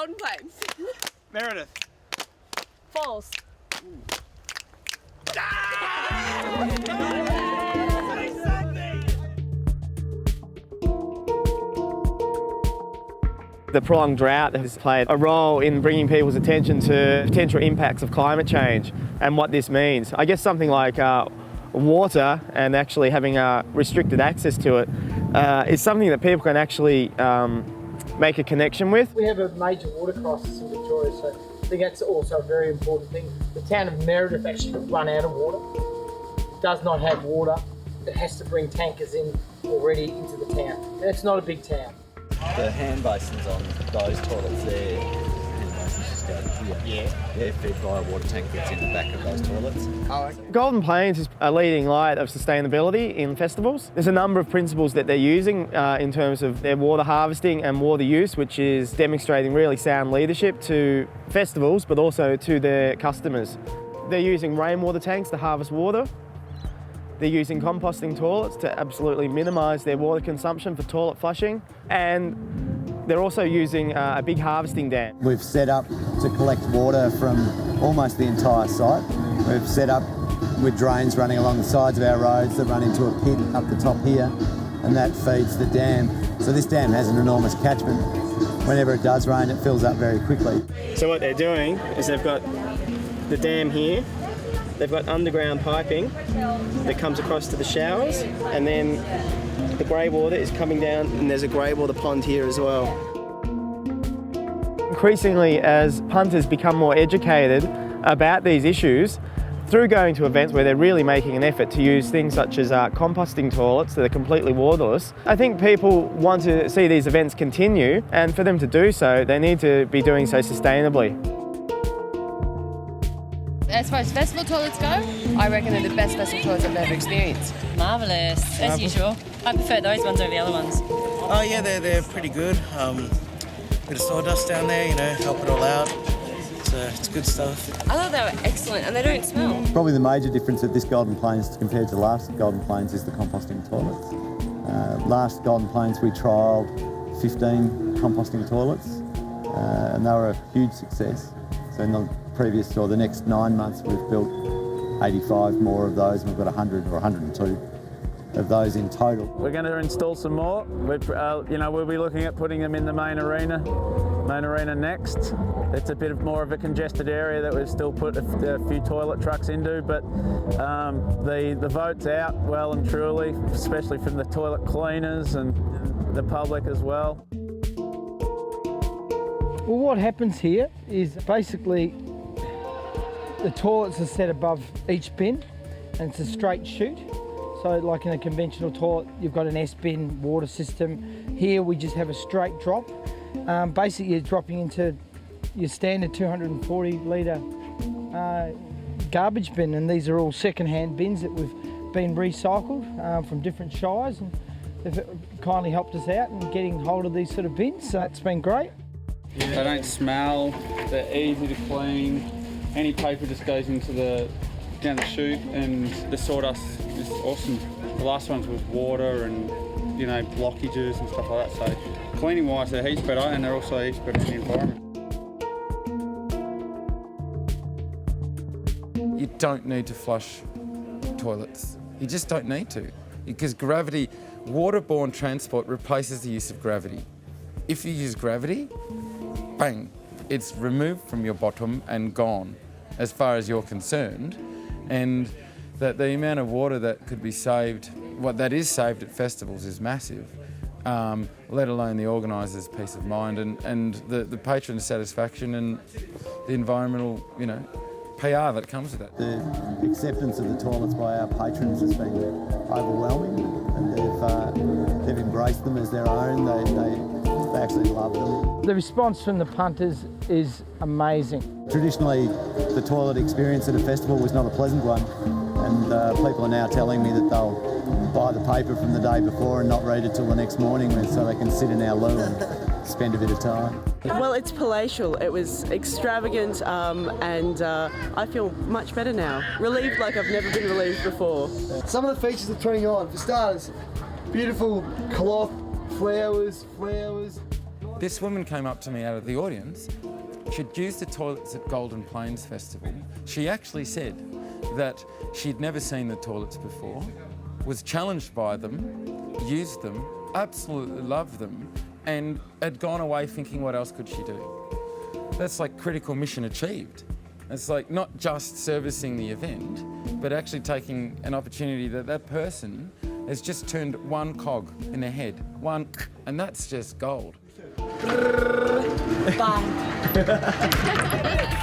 Golden Plains. Meredith. False. The prolonged drought has played a role in bringing people's attention to potential impacts of climate change and what this means. I guess something like water and actually having restricted access to it is something that people can actually make a connection with. We have a major water crisis in Victoria, so I think that's also a very important thing. The town of Meredith actually run out of water. It does not have water. It has to bring tankers in already into the town. And it's not a big town. The hand basins on those toilets there, hand basins just go to here. Yeah. They're fed by a water tank that's in the back of those toilets. Oh, okay. Golden Plains is a leading light of sustainability in festivals. There's a number of principles that they're using in terms of their water harvesting and water use, which is demonstrating really sound leadership to festivals, but also to their customers. They're using rainwater tanks to harvest water. They're using composting toilets to absolutely minimise their water consumption for toilet flushing, and they're also using a big harvesting dam. We've set up to collect water from almost the entire site. We've set up with drains running along the sides of our roads that run into a pit up the top here, and that feeds the dam. So this dam has an enormous catchment. Whenever it does rain, it fills up very quickly. So what they're doing is they've got the dam here. They've got underground piping that comes across to the showers, and then the grey water is coming down, and there's a grey water pond here as well. Increasingly, as punters become more educated about these issues, through going to events where they're really making an effort to use things such as composting toilets that are completely waterless, I think people want to see these events continue, and for them to do so, they need to be doing so sustainably. As far as festival toilets go, I reckon they're the best festival toilets I've ever experienced. Marvellous, as usual. I prefer those ones over the other ones. Oh yeah, they're pretty good. Bit of sawdust down there, help it all out. It's good stuff. I thought they were excellent and they don't smell. Probably the major difference at this Golden Plains compared to last Golden Plains is the composting toilets. Last Golden Plains we trialled 15 composting toilets and they were a huge success. So in the next 9 months we've built 85 more of those, and we've got 100 or 102 of those in total. We're going to install some more. We'll be looking at putting them in the main arena next. It's a bit more of a congested area that we've still put a few toilet trucks into, but the vote's out well and truly, especially from the toilet cleaners and the public as well. Well, what happens here is basically the toilets are set above each bin and it's a straight chute. So like in a conventional toilet, you've got an S-bin water system. Here we just have a straight drop. Basically you're dropping into your standard 240 litre garbage bin, and these are all second-hand bins that we've been recycled from different shires, and they've kindly helped us out in getting hold of these sort of bins, so it's been great. They don't smell, they're easy to clean. Any paper just goes down the chute, and the sawdust is awesome. The last ones was water and blockages and stuff like that. So cleaning wise they're heaps better, and they're also heaps better for the environment. You don't need to flush toilets. You just don't need to, because gravity, waterborne transport replaces the use of gravity. If you use gravity, bang, it's removed from your bottom and gone, as far as you're concerned. And that the amount of water that could be saved, that is saved at festivals, is massive, let alone the organisers' peace of mind and the patron satisfaction and the environmental, PR that comes with that. The acceptance of the toilets by our patrons has been overwhelming, and they've embraced them as their own. They actually love them. The response from the punters is amazing. Traditionally, the toilet experience at a festival was not a pleasant one, and people are now telling me that they'll buy the paper from the day before and not read it till the next morning, so they can sit in our loo and spend a bit of time. Well, it's palatial. It was extravagant, and I feel much better now. Relieved like I've never been relieved before. Some of the features are turning on. For starters, beautiful cloth, flowers. This woman came up to me out of the audience. She'd used the toilets at Golden Plains Festival. She actually said that she'd never seen the toilets before, was challenged by them, used them, absolutely loved them, and had gone away thinking, what else could she do? That's like critical mission achieved. It's like not just servicing the event, but actually taking an opportunity that that person has just turned one cog in their head, and that's just gold. Bye.